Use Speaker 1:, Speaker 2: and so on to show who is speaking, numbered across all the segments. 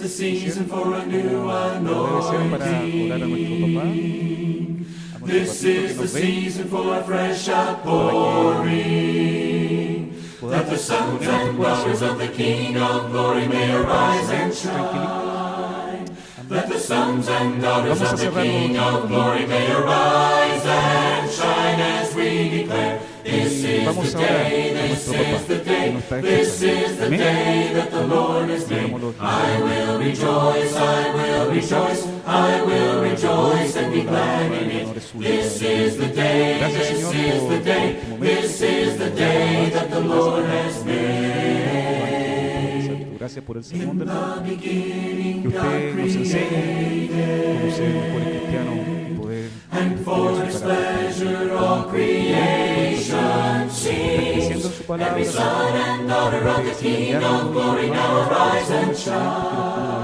Speaker 1: The season for a new
Speaker 2: Como debe ser para orar a nuestro papá, a nuestro
Speaker 1: This
Speaker 2: papito que
Speaker 1: is the
Speaker 2: nos ve,
Speaker 1: season for a fresh
Speaker 2: para
Speaker 1: outpouring.
Speaker 2: que
Speaker 1: That the
Speaker 2: podamos
Speaker 1: sons
Speaker 2: poner nuestro
Speaker 1: and daughters
Speaker 2: corazón
Speaker 1: of the King of Glory may arise and shine. That the sons and daughters
Speaker 2: Vamos a
Speaker 1: of the
Speaker 2: cerrar
Speaker 1: King
Speaker 2: los
Speaker 1: of Glory may arise and shine as we declare. This is
Speaker 2: Vamos
Speaker 1: the
Speaker 2: a orar
Speaker 1: day,
Speaker 2: a
Speaker 1: this
Speaker 2: nuestro
Speaker 1: is the
Speaker 2: papá que
Speaker 1: day,
Speaker 2: nos está
Speaker 1: this
Speaker 2: escuchando.
Speaker 1: is the
Speaker 2: Amén.
Speaker 1: day that the Lord has made.
Speaker 2: Digámoslo.
Speaker 1: I will rejoice, I will rejoice, I will rejoice and be glad in it. This is the day,
Speaker 2: Gracias,
Speaker 1: this
Speaker 2: Señor,
Speaker 1: is the
Speaker 2: por
Speaker 1: day,
Speaker 2: este momento.
Speaker 1: this is the day that the Lord has made.
Speaker 2: Gracias por el sermón del
Speaker 1: In
Speaker 2: Padre.
Speaker 1: the beginning
Speaker 2: Que
Speaker 1: God
Speaker 2: usted nos enseñe cómo ser mejores cristianos y poder
Speaker 1: and for His pleasure all creation
Speaker 2: creciendo
Speaker 1: sings.
Speaker 2: en su palabra.
Speaker 1: Every son and daughter of the King of Glory now arise and shine.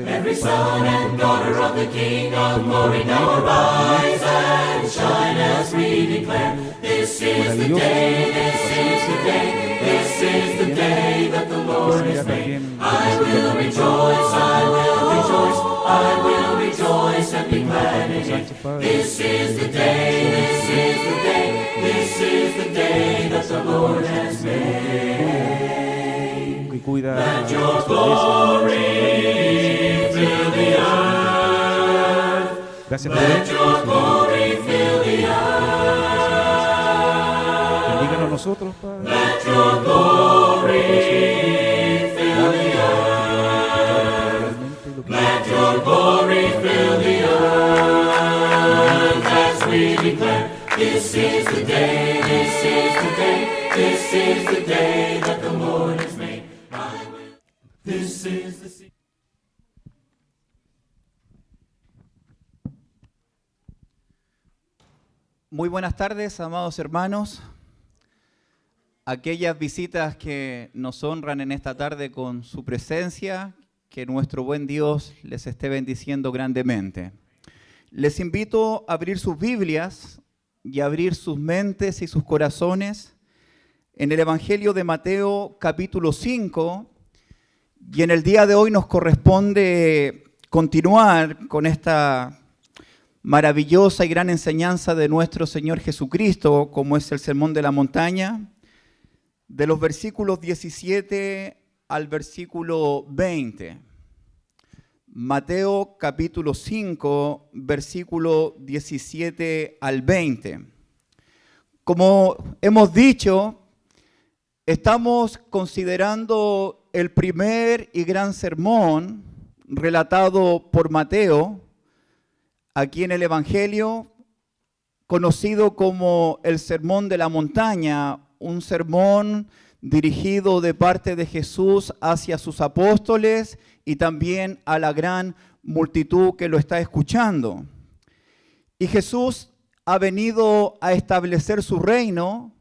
Speaker 1: Every son and daughter of the King of Glory now arise and shine as we declare. This is the day, this is the day, this is the day that the Lord has made. I will rejoice, I will rejoice, I will rejoice and be glad in it. This is the day, this is the day, this is the day that the Lord has made.
Speaker 2: Que cuida
Speaker 1: Let your glory fill the earth.
Speaker 2: Gracias por
Speaker 1: Let your glory fill the earth.
Speaker 2: Bendíganos nosotros, Padre.
Speaker 1: Let your glory fill the earth. Let your glory fill the earth as we declare. This is the day, this is the day, this is the day that the Lord has made. This is the season.
Speaker 3: Muy buenas tardes, amados hermanos. Aquellas visitas que nos honran en esta tarde con su presencia, que nuestro buen Dios les esté bendiciendo grandemente. Les invito a abrir sus Biblias y a abrir sus mentes y sus corazones en el Evangelio de Mateo capítulo 5, y en el día de hoy nos corresponde continuar con esta maravillosa y gran enseñanza de nuestro Señor Jesucristo, como es el Sermón de la Montaña, de los versículos 17 al versículo 20. Mateo capítulo 5, versículo 17 al 20. Como hemos dicho, estamos considerando el primer y gran sermón relatado por Mateo aquí en el Evangelio, conocido como el Sermón de la Montaña, un sermón dirigido de parte de Jesús hacia sus apóstoles y también a la gran multitud que lo está escuchando. Y Jesús ha venido a establecer su reino,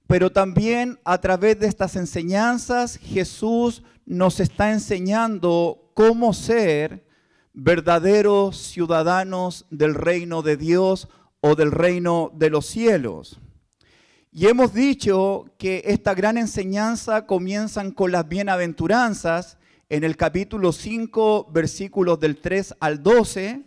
Speaker 3: pero también a través de estas enseñanzas Jesús nos está enseñando cómo ser verdaderos ciudadanos del reino de Dios o del reino de los cielos. Y hemos dicho que esta gran enseñanza comienza con las bienaventuranzas en el capítulo 5, versículos del 3 al 12.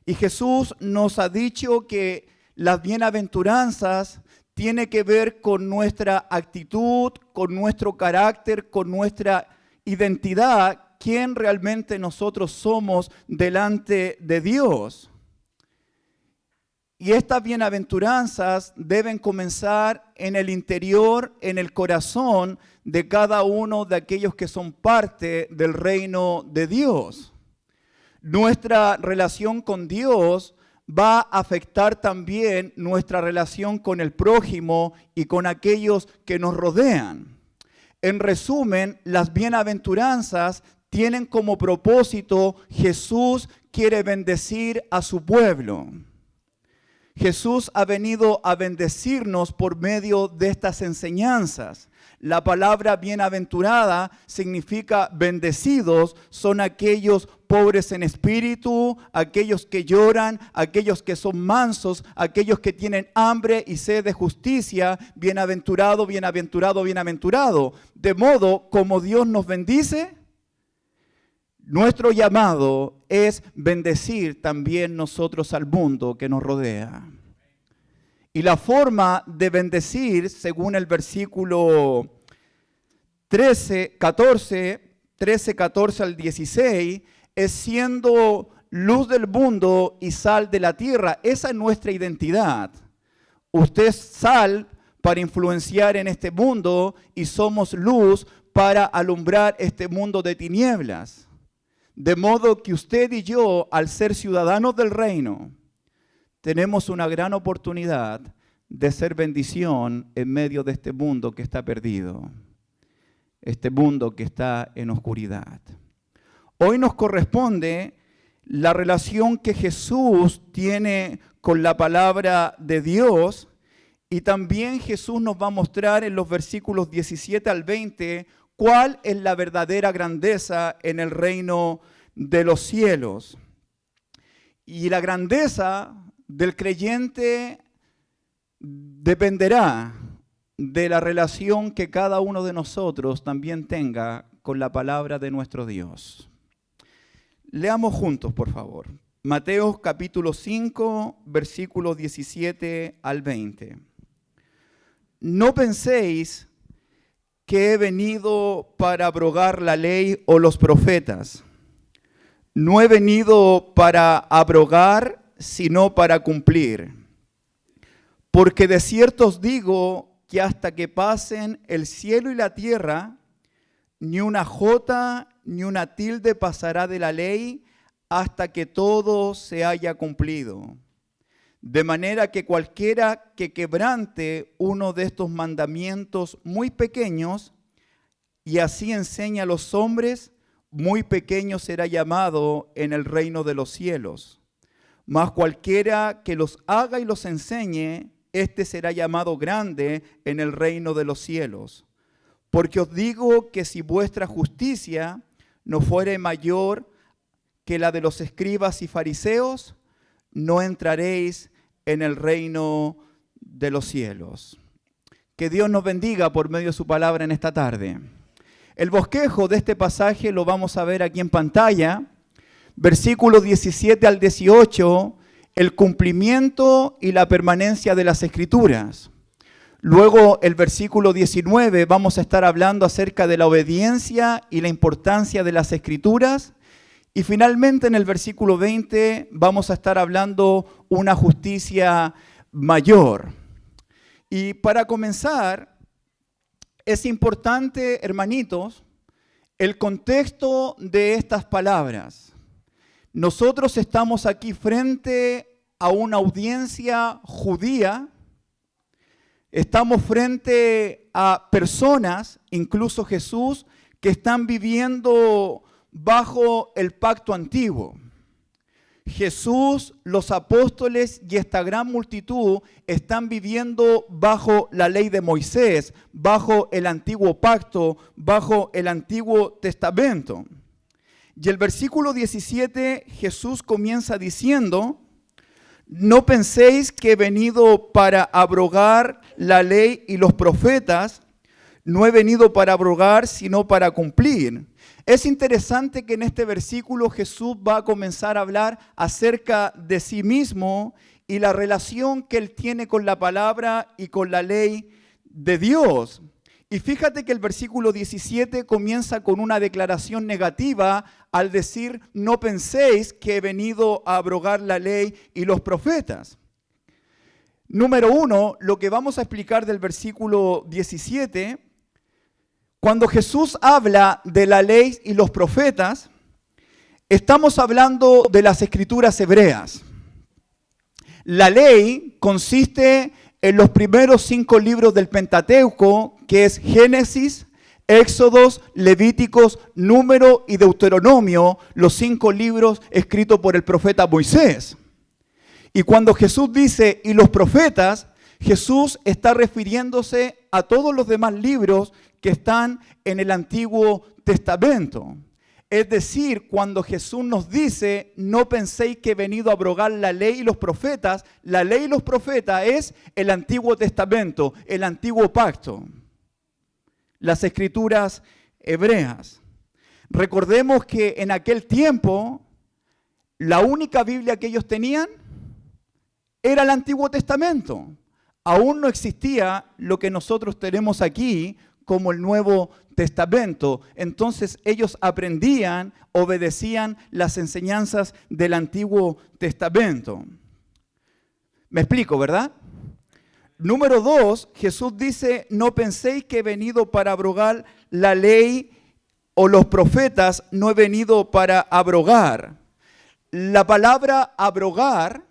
Speaker 3: Y Jesús nos ha dicho que las bienaventuranzas tienen que ver con nuestra actitud, con nuestro carácter, con nuestra identidad, quién realmente nosotros somos delante de Dios. Y estas bienaventuranzas deben comenzar en el interior, en el corazón de cada uno de aquellos que son parte del reino de Dios. Nuestra relación con Dios va a afectar también nuestra relación con el prójimo y con aquellos que nos rodean. En resumen, las bienaventuranzas tienen como propósito: Jesús quiere bendecir a su pueblo. Jesús ha venido a bendecirnos por medio de estas enseñanzas. La palabra bienaventurada significa bendecidos, son aquellos pobres en espíritu, aquellos que lloran, aquellos que son mansos, aquellos que tienen hambre y sed de justicia. Bienaventurado, bienaventurado, bienaventurado. De modo como Dios nos bendice, Nuestro llamado es bendecir también nosotros al mundo que nos rodea. Y la forma de bendecir, según el versículo 13, 14 al 16, es siendo luz del mundo y sal de la tierra. Esa es nuestra identidad. Usted es sal para influenciar en este mundo y somos luz para alumbrar este mundo de tinieblas. De modo que usted y yo, al ser ciudadanos del reino, tenemos una gran oportunidad de ser bendición en medio de este mundo que está perdido, este mundo que está en oscuridad. Hoy nos corresponde la relación que Jesús tiene con la palabra de Dios, y también Jesús nos va a mostrar en los versículos 17 al 20 cuál es la verdadera grandeza en el reino de los cielos. Y la grandeza del creyente dependerá de la relación que cada uno de nosotros también tenga con la palabra de nuestro Dios. Leamos juntos, por favor. Mateo capítulo 5, versículos 17 al 20. No penséis que he venido para abrogar la ley o los profetas. No he venido para abrogar, sino para cumplir. Porque de cierto os digo que hasta que pasen el cielo y la tierra, ni una jota ni una tilde pasará de la ley hasta que todo se haya cumplido. De manera que cualquiera que quebrante uno de estos mandamientos muy pequeños y así enseña a los hombres, muy pequeño será llamado en el reino de los cielos. Mas cualquiera que los haga y los enseñe, este será llamado grande en el reino de los cielos. Porque os digo que si vuestra justicia no fuere mayor que la de los escribas y fariseos, no entraréis en el reino de los cielos. Que Dios nos bendiga por medio de su palabra en esta tarde. El bosquejo de este pasaje lo vamos a ver aquí en pantalla. Versículos 17 al 18, el cumplimiento y la permanencia de las Escrituras. Luego, el versículo 19, vamos a estar hablando acerca de la obediencia y la importancia de las Escrituras. Y finalmente, en el versículo 20, vamos a estar hablando una justicia mayor. Y para comenzar, es importante, hermanitos, el contexto de estas palabras. Nosotros estamos aquí frente a una audiencia judía, estamos frente a personas, incluso Jesús, que están viviendo bajo el pacto antiguo. Jesús, los apóstoles y esta gran multitud están viviendo bajo la ley de Moisés, bajo el antiguo pacto, bajo el antiguo testamento. Y el versículo 17, Jesús comienza diciendo: no penséis que he venido para abrogar la ley y los profetas, no he venido para abrogar, sino para cumplir. Es interesante que en este versículo Jesús va a comenzar a hablar acerca de sí mismo y la relación que él tiene con la palabra y con la ley de Dios. Y fíjate que el versículo 17 comienza con una declaración negativa al decir: no penséis que he venido a abrogar la ley y los profetas. Número uno, lo que vamos a explicar del versículo 17, cuando Jesús habla de la ley y los profetas, estamos hablando de las escrituras hebreas. La ley consiste en los primeros 5 libros del Pentateuco, que es Génesis, Éxodos, Levíticos, Número y Deuteronomio, los 5 libros escritos por el profeta Moisés. Y cuando Jesús dice "y los profetas", Jesús está refiriéndose a todos los demás libros que están en el Antiguo Testamento. Es decir, cuando Jesús nos dice: no penséis que he venido a abrogar la ley y los profetas, la ley y los profetas es el Antiguo Testamento, el Antiguo Pacto, las escrituras hebreas. Recordemos que en aquel tiempo la única Biblia que ellos tenían era el Antiguo Testamento. Aún no existía lo que nosotros tenemos aquí como el Nuevo Testamento. Entonces ellos aprendían, obedecían las enseñanzas del Antiguo Testamento. Me explico, ¿verdad? Número 2, Jesús dice, no penséis que he venido para abrogar la ley o los profetas, no he venido para abrogar. La palabra abrogar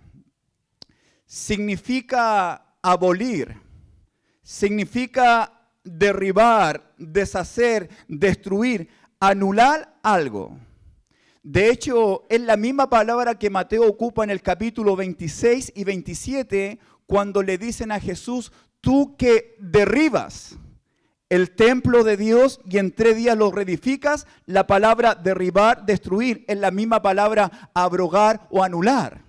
Speaker 3: significa abolir, significa derribar, deshacer, destruir, anular algo. De hecho, es la misma palabra que Mateo ocupa en el capítulo 26 y 27, cuando le dicen a Jesús, tú que derribas el templo de Dios y en 3 días lo reedificas. La palabra derribar, destruir, es la misma palabra abrogar o anular.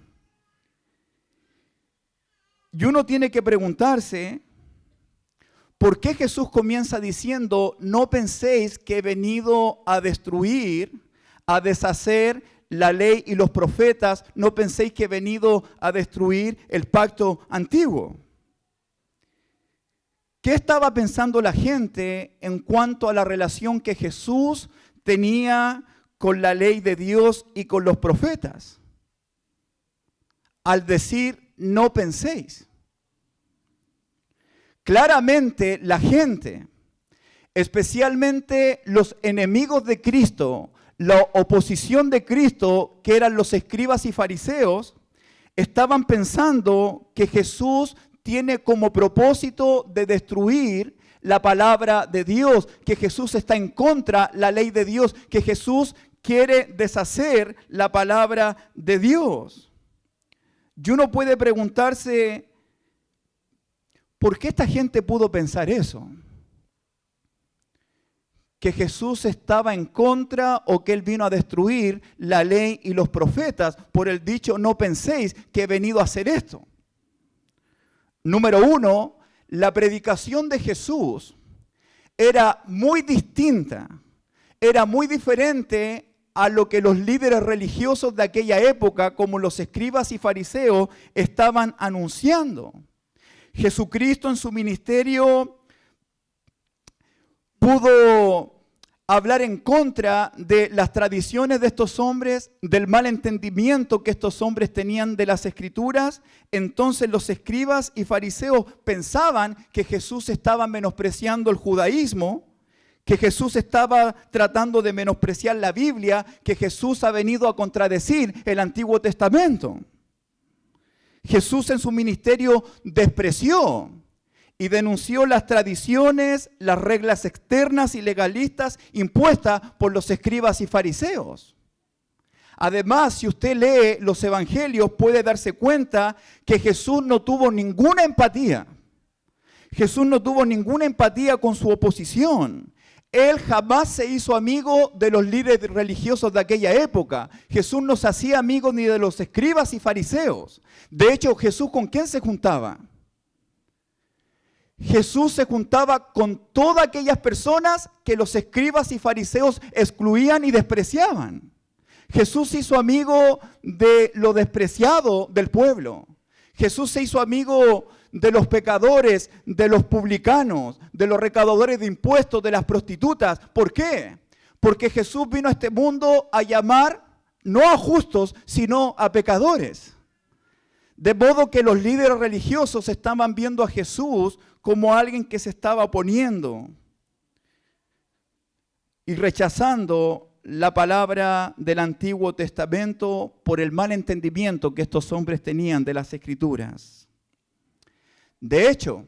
Speaker 3: Y uno tiene que preguntarse, ¿por qué Jesús comienza diciendo, no penséis que he venido a destruir, a deshacer la ley y los profetas, no penséis que he venido a destruir el pacto antiguo? ¿Qué estaba pensando la gente en cuanto a la relación que Jesús tenía con la ley de Dios y con los profetas? Al decir, no penséis. Claramente la gente, especialmente los enemigos de Cristo, la oposición de Cristo, que eran los escribas y fariseos, estaban pensando que Jesús tiene como propósito de destruir la palabra de Dios, que Jesús está en contra de la ley de Dios, que Jesús quiere deshacer la palabra de Dios. Y uno puede preguntarse, ¿por qué esta gente pudo pensar eso? ¿Que Jesús estaba en contra o que Él vino a destruir la ley y los profetas por el dicho, no penséis que he venido a hacer esto? Número 1, la predicación de Jesús era muy distinta, era muy diferente a lo que los líderes religiosos de aquella época, como los escribas y fariseos, estaban anunciando. Jesucristo en su ministerio pudo hablar en contra de las tradiciones de estos hombres, del mal entendimiento que estos hombres tenían de las Escrituras. Entonces los escribas y fariseos pensaban que Jesús estaba menospreciando el judaísmo, que Jesús estaba tratando de menospreciar la Biblia, que Jesús ha venido a contradecir el Antiguo Testamento. Jesús en su ministerio despreció y denunció las tradiciones, las reglas externas y legalistas impuestas por los escribas y fariseos. Además, si usted lee los evangelios, puede darse cuenta que Jesús no tuvo ninguna empatía. Jesús no tuvo ninguna empatía con su oposición. Él jamás se hizo amigo de los líderes religiosos de aquella época. Jesús no se hacía amigo ni de los escribas y fariseos. De hecho, Jesús, ¿con quién se juntaba? Jesús se juntaba con todas aquellas personas que los escribas y fariseos excluían y despreciaban. Jesús se hizo amigo de lo despreciado del pueblo. Jesús se hizo amigo de los pecadores, de los publicanos, de los recaudadores de impuestos, de las prostitutas. ¿Por qué? Porque Jesús vino a este mundo a llamar no a justos, sino a pecadores. De modo que los líderes religiosos estaban viendo a Jesús como alguien que se estaba oponiendo y rechazando la palabra del Antiguo Testamento por el mal entendimiento que estos hombres tenían de las Escrituras. De hecho,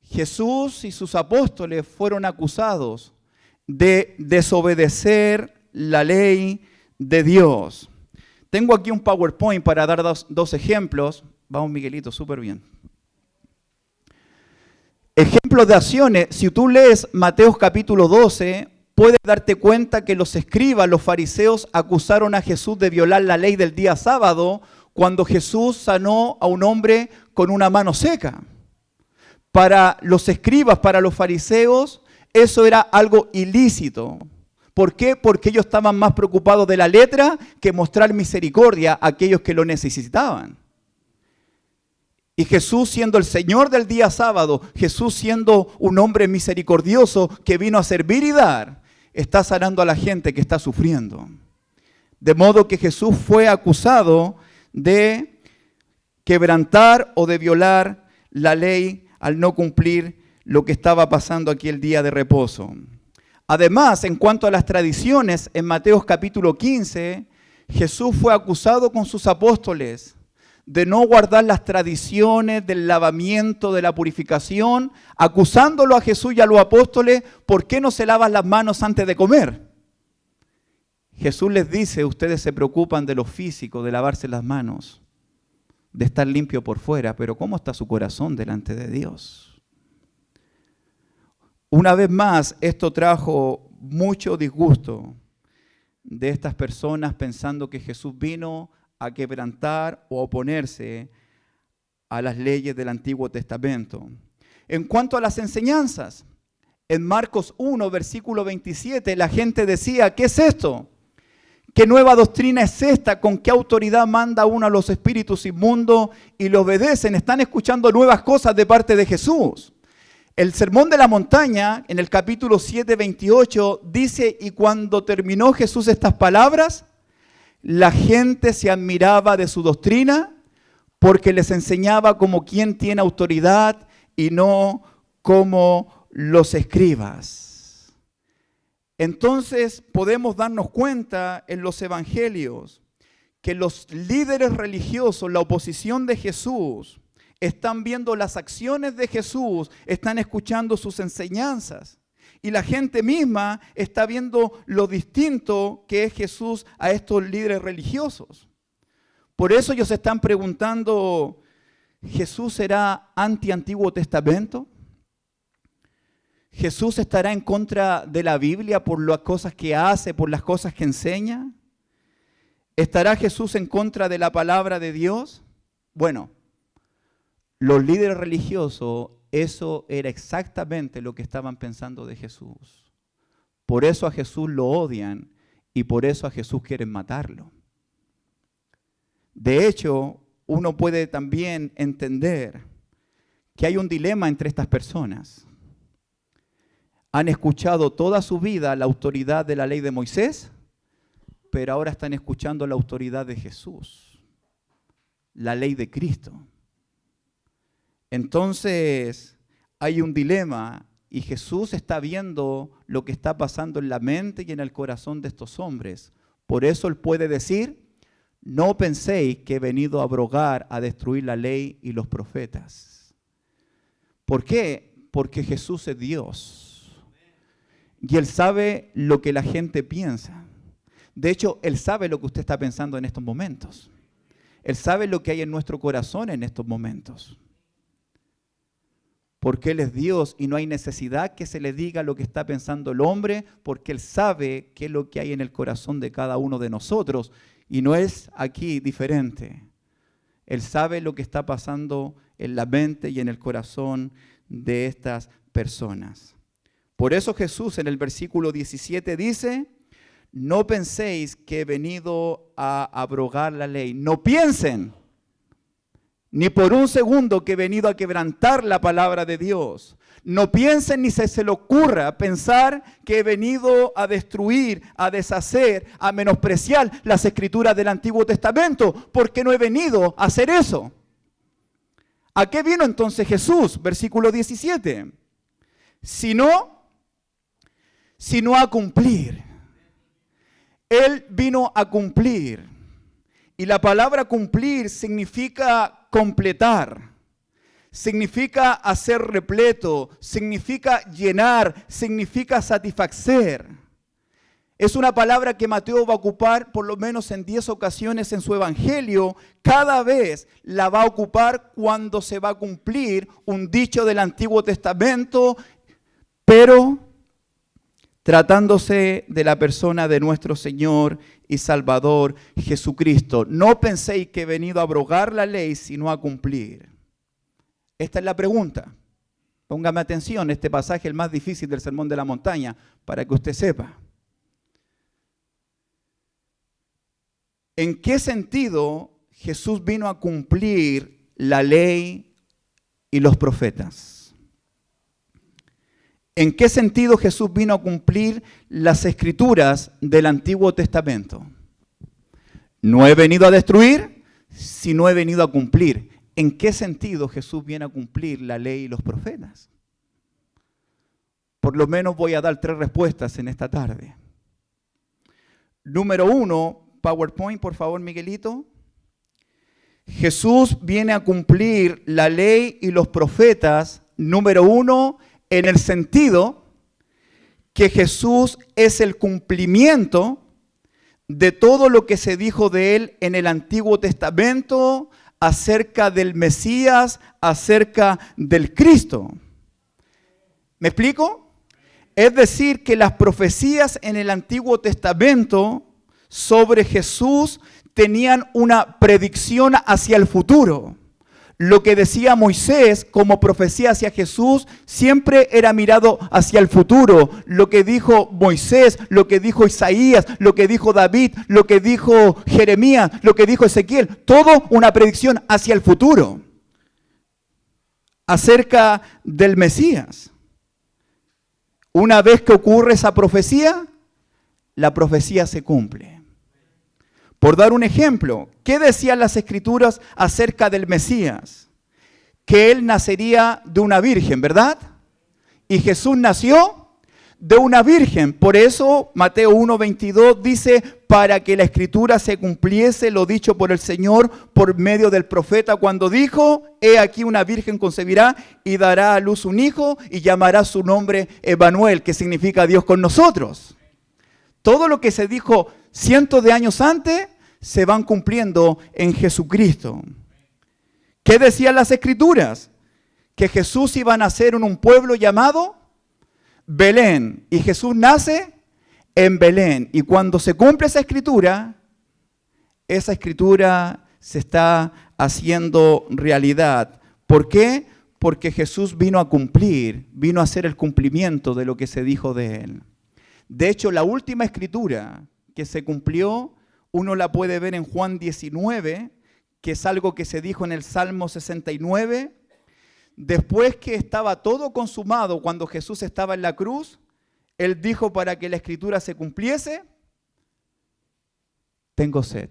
Speaker 3: Jesús y sus apóstoles fueron acusados de desobedecer la ley de Dios. Tengo aquí un PowerPoint para dar dos ejemplos. Vamos, Miguelito, súper bien. Ejemplos de acciones. Si tú lees Mateo capítulo 12, puedes darte cuenta que los escribas, los fariseos, acusaron a Jesús de violar la ley del día sábado cuando Jesús sanó a un hombre con una mano seca. Para los escribas, para los fariseos, eso era algo ilícito. ¿Por qué? Porque ellos estaban más preocupados de la letra que mostrar misericordia a aquellos que lo necesitaban. Y Jesús, siendo el Señor del día sábado, Jesús siendo un hombre misericordioso que vino a servir y dar, está sanando a la gente que está sufriendo. De modo que Jesús fue acusado de quebrantar o de violar la ley al no cumplir lo que estaba pasando aquí el día de reposo. Además, en cuanto a las tradiciones, en Mateo capítulo 15, Jesús fue acusado con sus apóstoles de no guardar las tradiciones del lavamiento, de la purificación, acusándolo a Jesús y a los apóstoles, ¿por qué no se lavan las manos antes de comer? Jesús les dice, ustedes se preocupan de lo físico, de lavarse las manos, de estar limpio por fuera, pero ¿cómo está su corazón delante de Dios? Una vez más, esto trajo mucho disgusto de estas personas pensando que Jesús vino a quebrantar o a oponerse a las leyes del Antiguo Testamento. En cuanto a las enseñanzas, en Marcos 1, versículo 27, la gente decía, ¿qué es esto? ¿Qué nueva doctrina es esta? ¿Con qué autoridad manda uno a los espíritus inmundos y le obedecen? Están escuchando nuevas cosas de parte de Jesús. El Sermón de la Montaña, en el capítulo 7, 28, dice, y cuando terminó Jesús estas palabras, la gente se admiraba de su doctrina porque les enseñaba como quien tiene autoridad y no como los escribas. Entonces podemos darnos cuenta en los evangelios que los líderes religiosos, la oposición de Jesús, están viendo las acciones de Jesús, están escuchando sus enseñanzas. Y la gente misma está viendo lo distinto que es Jesús a estos líderes religiosos. Por eso ellos se están preguntando, ¿Jesús será anti-Antiguo Testamento? ¿Jesús estará en contra de la Biblia por las cosas que hace, por las cosas que enseña? ¿Estará Jesús en contra de la palabra de Dios? Bueno, los líderes religiosos, eso era exactamente lo que estaban pensando de Jesús. Por eso a Jesús lo odian y por eso a Jesús quieren matarlo. De hecho, uno puede también entender que hay un dilema entre estas personas. Han escuchado toda su vida la autoridad de la ley de Moisés, pero ahora están escuchando la autoridad de Jesús, la ley de Cristo. Entonces hay un dilema y Jesús está viendo lo que está pasando en la mente y en el corazón de estos hombres. Por eso Él puede decir, no penséis que he venido a abrogar, a destruir la ley y los profetas. ¿Por qué? Porque Jesús es Dios. Y Él sabe lo que la gente piensa. De hecho, Él sabe lo que usted está pensando en estos momentos. Él sabe lo que hay en nuestro corazón en estos momentos. Porque Él es Dios y no hay necesidad que se le diga lo que está pensando el hombre, porque Él sabe qué es lo que hay en el corazón de cada uno de nosotros. Y no es aquí diferente. Él sabe lo que está pasando en la mente y en el corazón de estas personas. Por eso Jesús en el versículo 17 dice, no penséis que he venido a abrogar la ley. No piensen ni por un segundo que he venido a quebrantar la palabra de Dios. No piensen ni se le ocurra pensar que he venido a destruir, a deshacer, a menospreciar las escrituras del Antiguo Testamento, porque no he venido a hacer eso. ¿A qué vino entonces Jesús? Versículo 17. Sino a cumplir. Él vino a cumplir. Y la palabra cumplir significa completar, significa hacer repleto, significa llenar, significa satisfacer. Es una palabra que Mateo va a ocupar por lo menos en 10 ocasiones en su evangelio. Cada vez la va a ocupar cuando se va a cumplir un dicho del Antiguo Testamento, pero tratándose de la persona de nuestro Señor y Salvador Jesucristo. No penséis que he venido a abrogar la ley, sino a cumplir. Esta es la pregunta. Póngame atención, este pasaje es el más difícil del Sermón de la Montaña, para que usted sepa. ¿En qué sentido Jesús vino a cumplir la ley y los profetas? ¿En qué sentido Jesús vino a cumplir las escrituras del Antiguo Testamento? No he venido a destruir, sino he venido a cumplir. ¿En qué sentido Jesús viene a cumplir la ley y los profetas? Por lo menos voy a dar 3 respuestas en esta tarde. Número 1, PowerPoint, por favor, Miguelito. Jesús viene a cumplir la ley y los profetas, número 1, en el sentido que Jesús es el cumplimiento de todo lo que se dijo de él en el Antiguo Testamento acerca del Mesías, acerca del Cristo. ¿Me explico? Es decir, que las profecías en el Antiguo Testamento sobre Jesús tenían una predicción hacia el futuro. Lo que decía Moisés como profecía hacia Jesús siempre era mirado hacia el futuro. Lo que dijo Moisés, lo que dijo Isaías, lo que dijo David, lo que dijo Jeremías, lo que dijo Ezequiel, todo una predicción hacia el futuro, acerca del Mesías. Una vez que ocurre esa profecía, la profecía se cumple. Por dar un ejemplo, ¿qué decían las Escrituras acerca del Mesías? Que él nacería de una virgen, ¿verdad? Y Jesús nació de una virgen. Por eso Mateo 1:22 dice, para que la Escritura se cumpliese lo dicho por el Señor por medio del profeta cuando dijo, he aquí una virgen concebirá y dará a luz un hijo y llamará su nombre Emanuel, que significa Dios con nosotros. Todo lo que se dijo cientos de años antes se van cumpliendo en Jesucristo. ¿Qué decían las Escrituras? Que Jesús iba a nacer en un pueblo llamado Belén. Y Jesús nace en Belén. Y cuando se cumple esa escritura se está haciendo realidad. ¿Por qué? Porque Jesús vino a cumplir, vino a hacer el cumplimiento de lo que se dijo de él. De hecho, la última escritura que se cumplió, uno la puede ver en Juan 19, que es algo que se dijo en el Salmo 69. Después que estaba todo consumado, cuando Jesús estaba en la cruz, él dijo para que la escritura se cumpliese, tengo sed.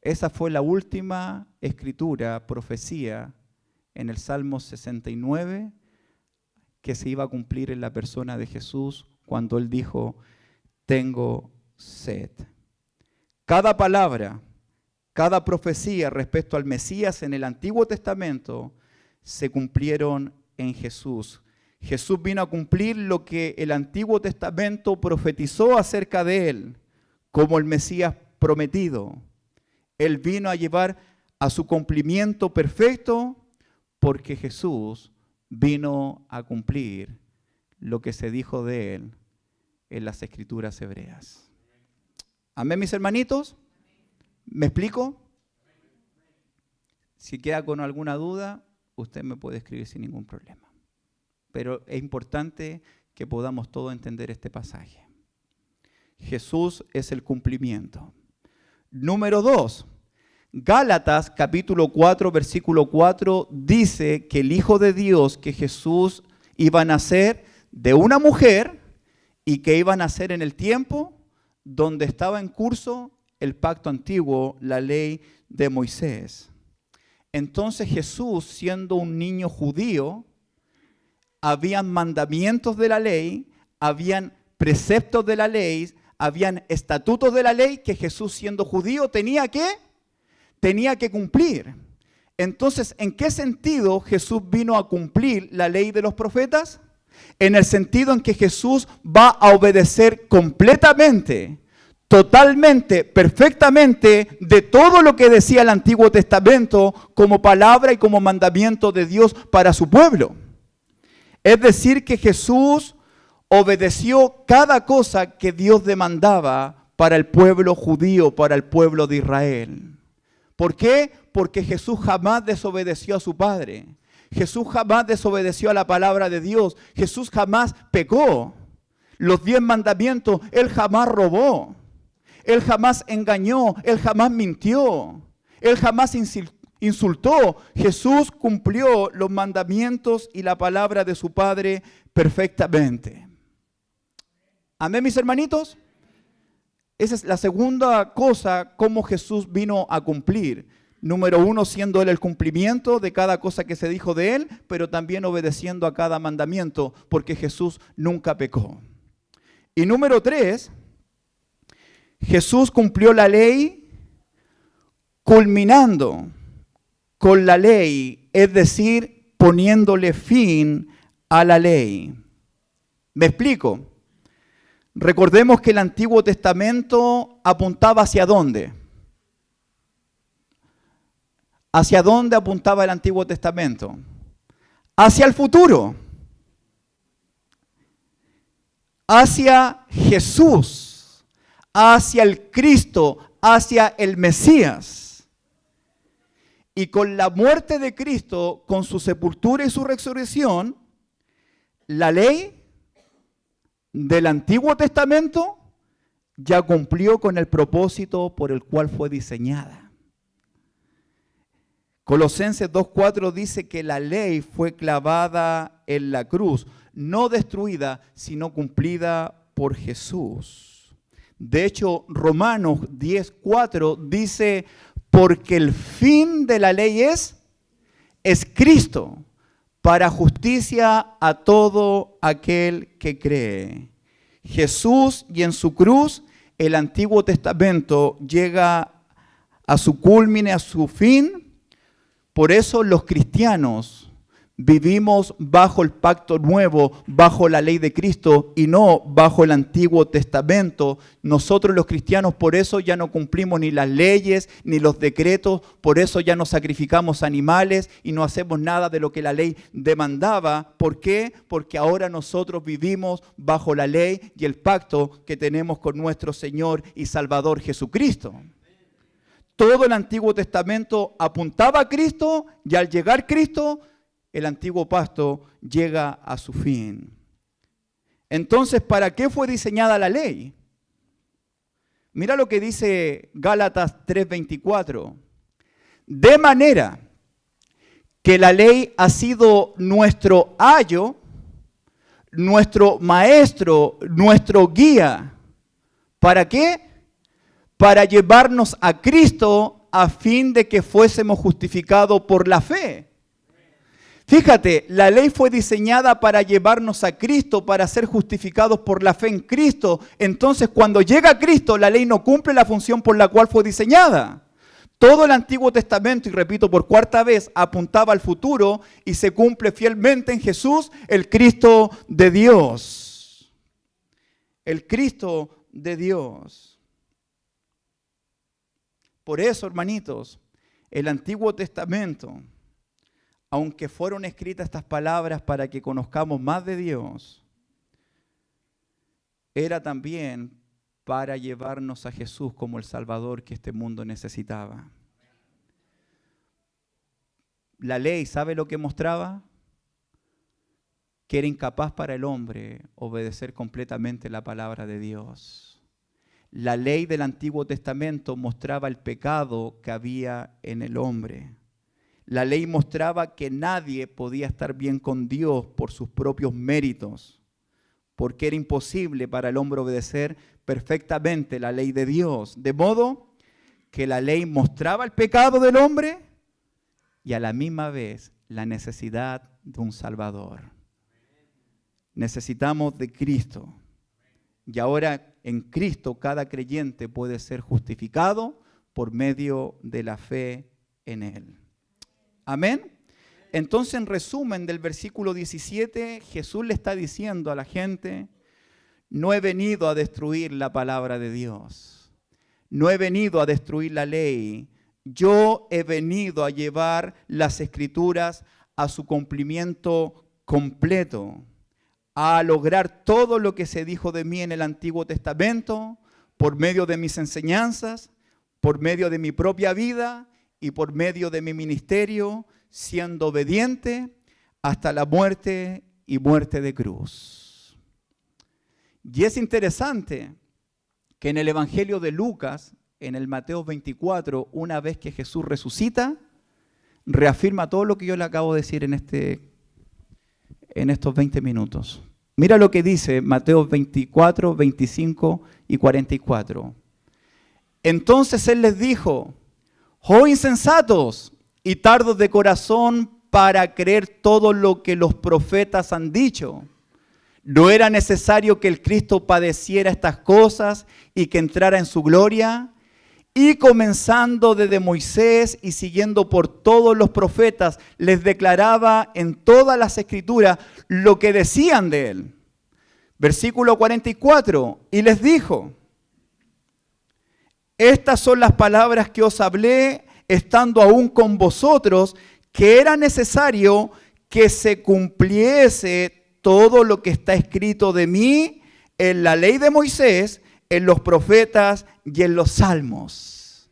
Speaker 3: Esa fue la última escritura, profecía, en el Salmo 69, que se iba a cumplir en la persona de Jesús cuando él dijo, tengo sed. Cada palabra, cada profecía respecto al Mesías en el Antiguo Testamento se cumplieron en Jesús. Jesús vino a cumplir lo que el Antiguo Testamento profetizó acerca de él, como el Mesías prometido. Él vino a llevar a su cumplimiento perfecto porque Jesús vino a cumplir lo que se dijo de él en las Escrituras hebreas. Amén, mis hermanitos. ¿Me explico? Si queda con alguna duda, usted me puede escribir sin ningún problema. Pero es importante que podamos todos entender este pasaje. Jesús es el cumplimiento. Número 2. Gálatas capítulo 4, versículo 4 dice que el Hijo de Dios, que Jesús iba a nacer de una mujer y que iba a nacer en el tiempo donde estaba en curso el pacto antiguo, la ley de Moisés. Entonces Jesús, siendo un niño judío, habían mandamientos de la ley, habían preceptos de la ley, habían estatutos de la ley que Jesús, siendo judío, tenía que cumplir. Entonces, ¿en qué sentido Jesús vino a cumplir la ley de los profetas? En el sentido en que Jesús va a obedecer completamente, totalmente, perfectamente de todo lo que decía el Antiguo Testamento como palabra y como mandamiento de Dios para su pueblo. Es decir, que Jesús obedeció cada cosa que Dios demandaba para el pueblo judío, para el pueblo de Israel. ¿Por qué? Porque Jesús jamás desobedeció a su Padre. Jesús jamás desobedeció a la palabra de Dios. Jesús jamás pecó. Los 10 mandamientos, Él jamás robó. Él jamás engañó, Él jamás mintió, Él jamás insultó. Jesús cumplió los mandamientos y la palabra de su Padre perfectamente. Amén, mis hermanitos. Esa es la segunda cosa, cómo Jesús vino a cumplir. Número 1, siendo Él el cumplimiento de cada cosa que se dijo de Él, pero también obedeciendo a cada mandamiento, porque Jesús nunca pecó. Y número 3, Jesús cumplió la ley culminando con la ley, es decir, poniéndole fin a la ley. ¿Me explico? Recordemos que el Antiguo Testamento apuntaba hacia dónde. ¿Hacia dónde apuntaba el Antiguo Testamento? Hacia el futuro. Hacia Jesús. Hacia el Cristo. Hacia el Mesías. Y con la muerte de Cristo, con su sepultura y su resurrección, la ley del Antiguo Testamento ya cumplió con el propósito por el cual fue diseñada. Colosenses 2:4 dice que la ley fue clavada en la cruz, no destruida, sino cumplida por Jesús. De hecho, Romanos 10:4 dice, porque el fin de la ley es Cristo, para justicia a todo aquel que cree. Jesús, y en su cruz el Antiguo Testamento llega a su culmine, a su fin. Por eso los cristianos vivimos bajo el pacto nuevo, bajo la ley de Cristo y no bajo el Antiguo Testamento. Nosotros los cristianos por eso ya no cumplimos ni las leyes ni los decretos, por eso ya no sacrificamos animales y no hacemos nada de lo que la ley demandaba. ¿Por qué? Porque ahora nosotros vivimos bajo la ley y el pacto que tenemos con nuestro Señor y Salvador Jesucristo. Todo el Antiguo Testamento apuntaba a Cristo y al llegar Cristo, el antiguo pacto llega a su fin. Entonces, ¿para qué fue diseñada la ley? Mira lo que dice Gálatas 3:24. De manera que la ley ha sido nuestro ayo, nuestro maestro, nuestro guía. ¿Para qué? Para llevarnos a Cristo a fin de que fuésemos justificados por la fe. Fíjate, la ley fue diseñada para llevarnos a Cristo, para ser justificados por la fe en Cristo. Entonces, cuando llega Cristo, la ley no cumple la función por la cual fue diseñada. Todo el Antiguo Testamento, y repito por cuarta vez, apuntaba al futuro y se cumple fielmente en Jesús, el Cristo de Dios. El Cristo de Dios. Por eso, hermanitos, el Antiguo Testamento, aunque fueron escritas estas palabras para que conozcamos más de Dios, era también para llevarnos a Jesús como el Salvador que este mundo necesitaba. La ley, ¿sabe lo que mostraba? Que era incapaz para el hombre obedecer completamente la palabra de Dios. La ley del Antiguo Testamento mostraba el pecado que había en el hombre. La ley mostraba que nadie podía estar bien con Dios por sus propios méritos, porque era imposible para el hombre obedecer perfectamente la ley de Dios. De modo que la ley mostraba el pecado del hombre y a la misma vez la necesidad de un Salvador. Necesitamos de Cristo. Y ahora en Cristo cada creyente puede ser justificado por medio de la fe en Él. Amén. Entonces, en resumen del versículo 17, Jesús le está diciendo a la gente, no he venido a destruir la palabra de Dios. No he venido a destruir la ley. Yo he venido a llevar las Escrituras a su cumplimiento completo, a lograr todo lo que se dijo de mí en el Antiguo Testamento, por medio de mis enseñanzas, por medio de mi propia vida y por medio de mi ministerio, siendo obediente hasta la muerte y muerte de cruz. Y es interesante que en el Evangelio de Lucas, en el Mateo 24, una vez que Jesús resucita, reafirma todo lo que yo le acabo de decir en estos 20 minutos. Mira lo que dice Mateo 24, 25 y 44. Entonces Él les dijo: oh insensatos y tardos de corazón para creer todo lo que los profetas han dicho. ¿No era necesario que el Cristo padeciera estas cosas y que entrara en su gloria? Y comenzando desde Moisés y siguiendo por todos los profetas, les declaraba en todas las escrituras lo que decían de él. Versículo 44, y les dijo: estas son las palabras que os hablé estando aún con vosotros, que era necesario que se cumpliese todo lo que está escrito de mí en la ley de Moisés, en los profetas y en los salmos.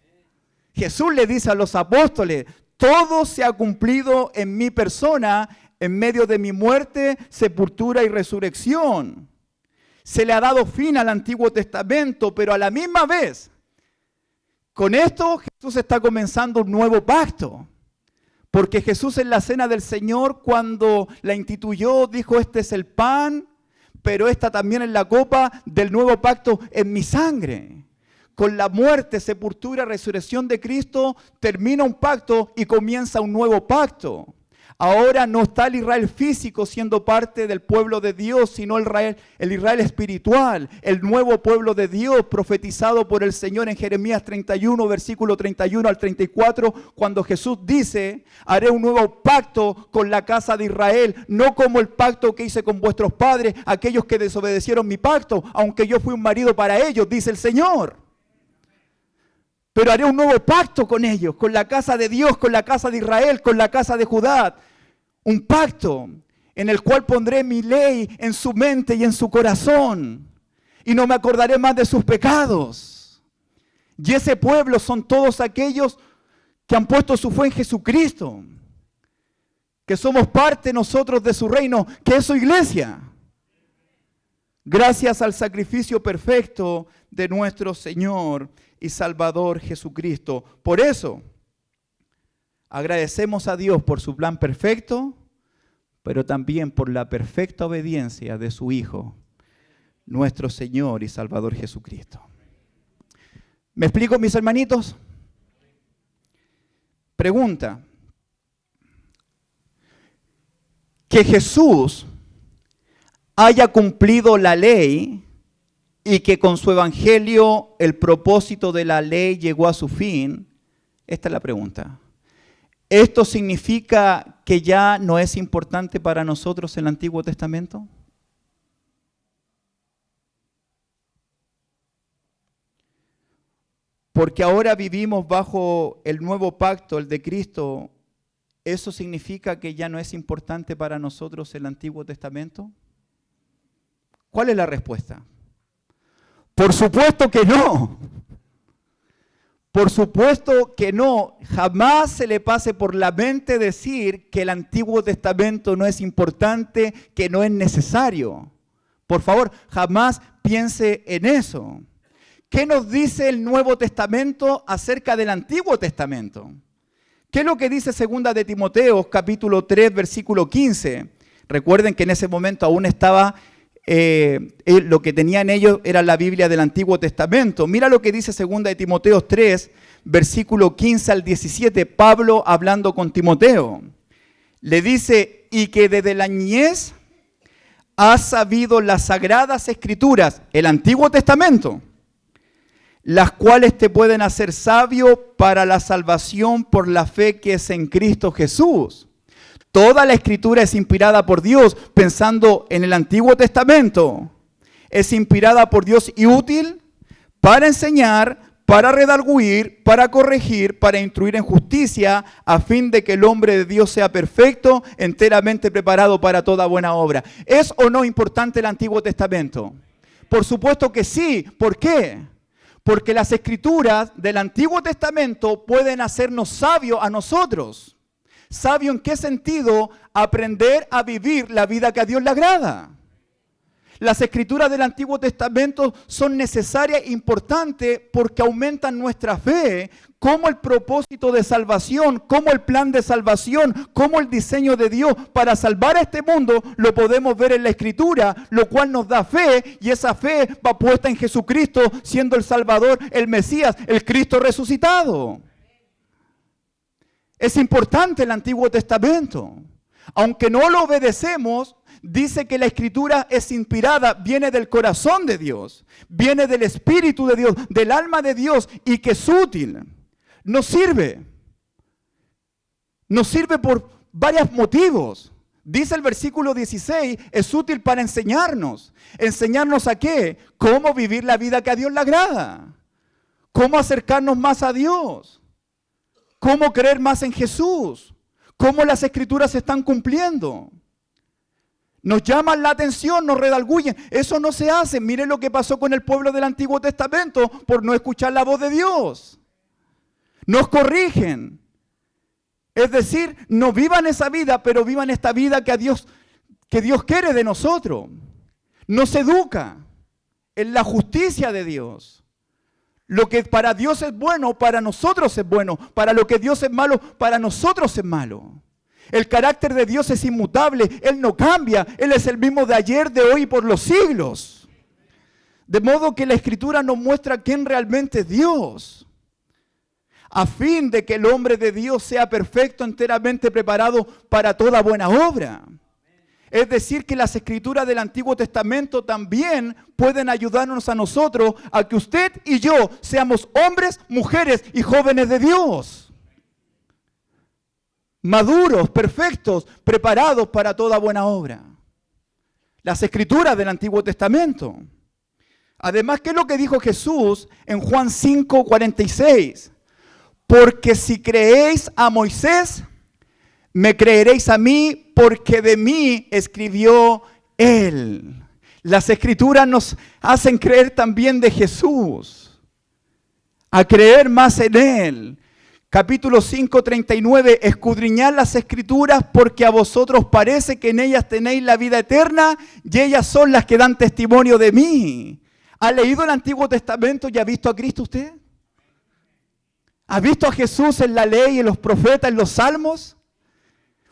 Speaker 3: Jesús le dice a los apóstoles: todo se ha cumplido en mi persona, en medio de mi muerte, sepultura y resurrección. Se le ha dado fin al Antiguo Testamento, pero a la misma vez, con esto Jesús está comenzando un nuevo pacto. Porque Jesús en la cena del Señor, cuando la instituyó, dijo: este es el pan, pero esta también es la copa del nuevo pacto en mi sangre. Con la muerte, sepultura, resurrección de Cristo, termina un pacto y comienza un nuevo pacto. Ahora no está el Israel físico siendo parte del pueblo de Dios, sino el Israel espiritual, el nuevo pueblo de Dios profetizado por el Señor en Jeremías 31, versículo 31 al 34, cuando Jesús dice: haré un nuevo pacto con la casa de Israel, no como el pacto que hice con vuestros padres, aquellos que desobedecieron mi pacto, aunque yo fui un marido para ellos, dice el Señor. Pero haré un nuevo pacto con ellos, con la casa de Dios, con la casa de Israel, con la casa de Judá. Un pacto en el cual pondré mi ley en su mente y en su corazón. Y no me acordaré más de sus pecados. Y ese pueblo son todos aquellos que han puesto su fe en Jesucristo. Que somos parte nosotros de su reino, que es su iglesia. Gracias al sacrificio perfecto de nuestro Señor y Salvador Jesucristo. Por eso, agradecemos a Dios por su plan perfecto, pero también por la perfecta obediencia de su Hijo, nuestro Señor y Salvador Jesucristo. ¿Me explico, mis hermanitos? Pregunta: que Jesús haya cumplido la ley y que con su evangelio el propósito de la ley llegó a su fin, esta es la pregunta. ¿Esto significa que ya no es importante para nosotros el Antiguo Testamento? Porque ahora vivimos bajo el nuevo pacto, el de Cristo. ¿Eso significa que ya no es importante para nosotros el Antiguo Testamento? ¿Cuál es la respuesta? Por supuesto que no. Por supuesto que no. Jamás se le pase por la mente decir que el Antiguo Testamento no es importante, que no es necesario. Por favor, jamás piense en eso. ¿Qué nos dice el Nuevo Testamento acerca del Antiguo Testamento? ¿Qué es lo que dice 2 de Timoteo, capítulo 3, versículo 15? Recuerden que en ese momento aún estaba, lo que tenían ellos era la Biblia del Antiguo Testamento. Mira lo que dice 2 de Timoteo 3, versículo 15 al 17, Pablo hablando con Timoteo. Le dice: y que desde la niñez has sabido las sagradas escrituras, el Antiguo Testamento, las cuales te pueden hacer sabio para la salvación por la fe que es en Cristo Jesús. Toda la escritura es inspirada por Dios, pensando en el Antiguo Testamento. Es inspirada por Dios y útil para enseñar, para redarguir, para corregir, para instruir en justicia, a fin de que el hombre de Dios sea perfecto, enteramente preparado para toda buena obra. ¿Es o no importante el Antiguo Testamento? Por supuesto que sí. ¿Por qué? Porque las escrituras del Antiguo Testamento pueden hacernos sabios a nosotros. ¿Sabio en qué sentido? Aprender a vivir la vida que a Dios le agrada. Las escrituras del Antiguo Testamento son necesarias e importantes porque aumentan nuestra fe, como el propósito de salvación, como el plan de salvación, como el diseño de Dios para salvar a este mundo, lo podemos ver en la Escritura, lo cual nos da fe, y esa fe va puesta en Jesucristo, siendo el Salvador, el Mesías, el Cristo resucitado. Es importante el Antiguo Testamento. Aunque no lo obedecemos, dice que la Escritura es inspirada, viene del corazón de Dios, viene del Espíritu de Dios, del alma de Dios, y que es útil. Nos sirve. Nos sirve por varios motivos. Dice el versículo 16, es útil para enseñarnos. ¿Enseñarnos a qué? Cómo vivir la vida que a Dios le agrada. Cómo acercarnos más a Dios. Cómo creer más en Jesús. Cómo las Escrituras se están cumpliendo. Nos llaman la atención, nos redarguyen. Eso no se hace. Miren lo que pasó con el pueblo del Antiguo Testamento por no escuchar la voz de Dios. Nos corrigen. Es decir, no vivan esa vida, pero vivan esta vida que Dios quiere de nosotros. Nos educa en la justicia de Dios. Lo que para Dios es bueno, para nosotros es bueno. Para lo que Dios es malo, para nosotros es malo. El carácter de Dios es inmutable, Él no cambia, Él es el mismo de ayer, de hoy y por los siglos. De modo que la Escritura nos muestra quién realmente es Dios, a fin de que el hombre de Dios sea perfecto, enteramente preparado para toda buena obra. Es decir, que las Escrituras del Antiguo Testamento también pueden ayudarnos a nosotros a que usted y yo seamos hombres, mujeres y jóvenes de Dios. Maduros, perfectos, preparados para toda buena obra. Las Escrituras del Antiguo Testamento. Además, ¿qué es lo que dijo Jesús en Juan 5:46? Porque si creéis a Moisés, me creeréis a mí, porque de mí escribió él. Las Escrituras nos hacen creer también de Jesús, a creer más en él. Capítulo 5:39, escudriñad las Escrituras porque a vosotros parece que en ellas tenéis la vida eterna y ellas son las que dan testimonio de mí. ¿Ha leído el Antiguo Testamento y ha visto a Cristo usted? ¿Ha visto a Jesús en la ley, en los profetas, en los salmos?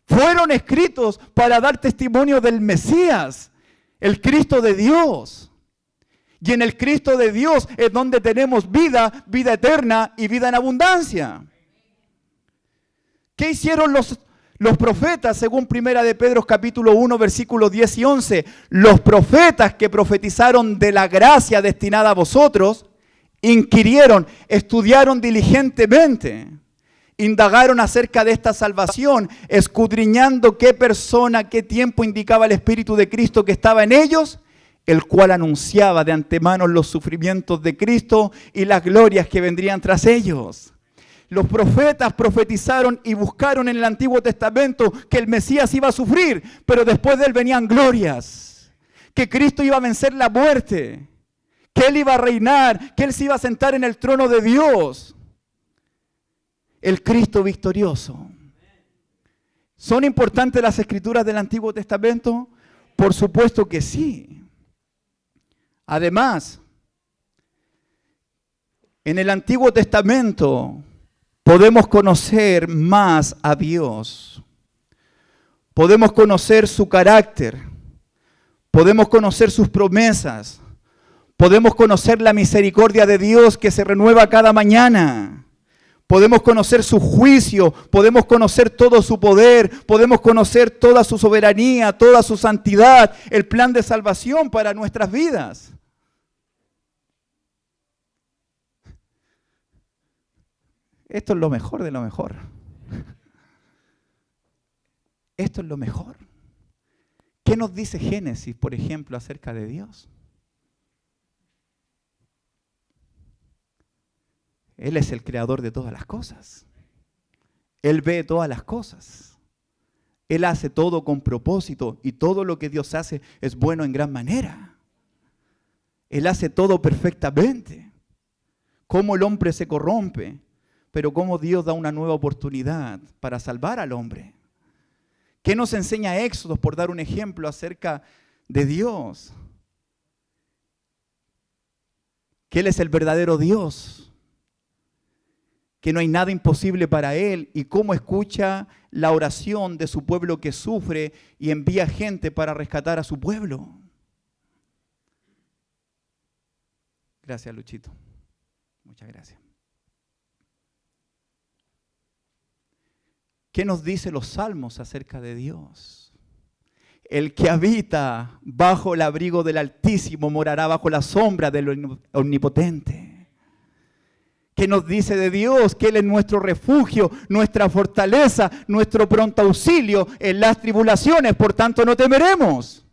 Speaker 3: Fueron escritos para dar testimonio del Mesías, el Cristo de Dios. Y en el Cristo de Dios es donde tenemos vida, vida eterna y vida en abundancia. ¿Qué hicieron los profetas según Primera de Pedro capítulo 1 versículos 10 y 11? Los profetas que profetizaron de la gracia destinada a vosotros, inquirieron, estudiaron diligentemente, indagaron acerca de esta salvación, escudriñando qué persona, qué tiempo indicaba el Espíritu de Cristo que estaba en ellos, el cual anunciaba de antemano los sufrimientos de Cristo y las glorias que vendrían tras ellos. Los profetas profetizaron y buscaron en el Antiguo Testamento que el Mesías iba a sufrir, pero después de él venían glorias, que Cristo iba a vencer la muerte, que él iba a reinar, que él se iba a sentar en el trono de Dios. El Cristo victorioso. ¿Son importantes las Escrituras del Antiguo Testamento? Por supuesto que sí. Además, en el Antiguo Testamento podemos conocer más a Dios. Podemos conocer su carácter. Podemos conocer sus promesas. Podemos conocer la misericordia de Dios que se renueva cada mañana. Podemos conocer su juicio, podemos conocer todo su poder, podemos conocer toda su soberanía, toda su santidad, el plan de salvación para nuestras vidas. Esto es lo mejor de lo mejor. Esto es lo mejor. ¿Qué nos dice Génesis, por ejemplo, acerca de Dios? Él es el creador de todas las cosas. Él ve todas las cosas. Él hace todo con propósito y todo lo que Dios hace es bueno en gran manera. Él hace todo perfectamente. Cómo el hombre se corrompe, pero cómo Dios da una nueva oportunidad para salvar al hombre. ¿Qué nos enseña Éxodo, por dar un ejemplo acerca de Dios? que Él es el verdadero Dios, que no hay nada imposible para Él, y cómo escucha la oración de su pueblo que sufre y envía gente para rescatar a su pueblo. Gracias, Luchito. Muchas gracias. ¿Qué nos dicen los salmos acerca de Dios? El que habita bajo el abrigo del Altísimo morará bajo la sombra del Omnipotente. ¿Qué nos dice de Dios? Que Él es nuestro refugio, nuestra fortaleza, nuestro pronto auxilio en las tribulaciones, por tanto no temeremos.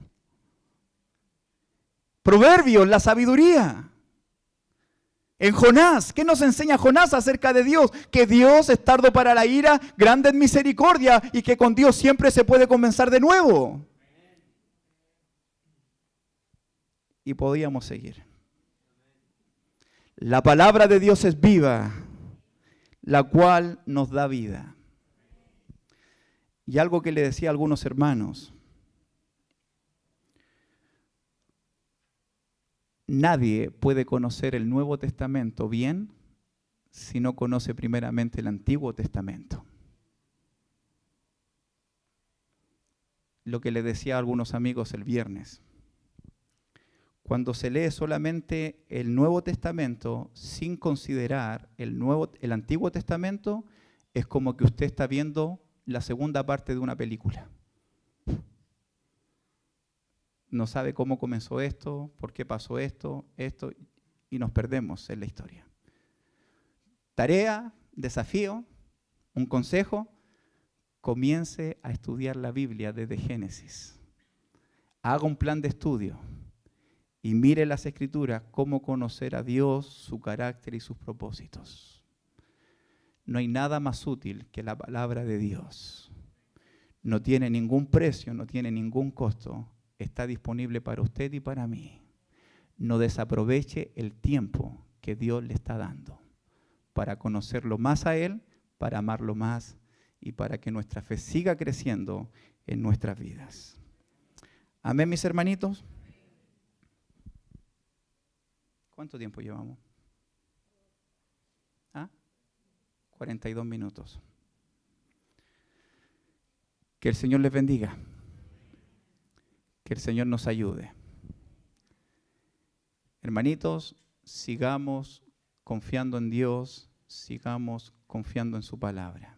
Speaker 3: Proverbios, la sabiduría. En Jonás, ¿qué nos enseña Jonás acerca de Dios? Que Dios es tardo para la ira, grande en misericordia y que con Dios siempre se puede comenzar de nuevo. Y podíamos seguir. La palabra de Dios es viva, la cual nos da vida. Y algo que le decía a algunos hermanos. Nadie puede conocer el Nuevo Testamento bien si no conoce primeramente el Antiguo Testamento. Lo que le decía a algunos amigos el viernes. Cuando se lee solamente el Nuevo Testamento sin considerar el Antiguo Testamento, es como que usted está viendo la segunda parte de una película. No sabe cómo comenzó esto, por qué pasó esto, y nos perdemos en la historia. Tarea, desafío, un consejo: comience a estudiar la Biblia desde Génesis. Haga un plan de estudio y mire las Escrituras, cómo conocer a Dios, su carácter y sus propósitos. No hay nada más útil que la palabra de Dios. No tiene ningún precio, no tiene ningún costo. Está disponible para usted y para mí. No desaproveche el tiempo que Dios le está dando para conocerlo más a Él, para amarlo más y para que nuestra fe siga creciendo en nuestras vidas. Amén, mis hermanitos. ¿Cuánto tiempo llevamos? 42 minutos. Que el Señor les bendiga. Que el Señor nos ayude. Hermanitos, sigamos confiando en Dios, sigamos confiando en su palabra.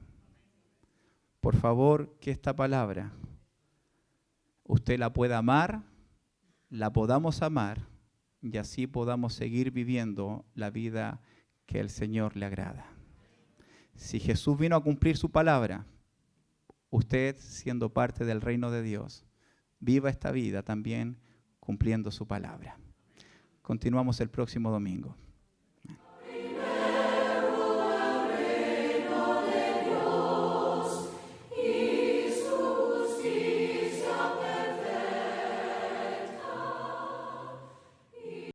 Speaker 3: Por favor, que esta palabra usted la pueda amar, la podamos amar y así podamos seguir viviendo la vida que el Señor le agrada. Si Jesús vino a cumplir su palabra, usted, siendo parte del reino de Dios, viva esta vida también cumpliendo su palabra. Continuamos el próximo domingo.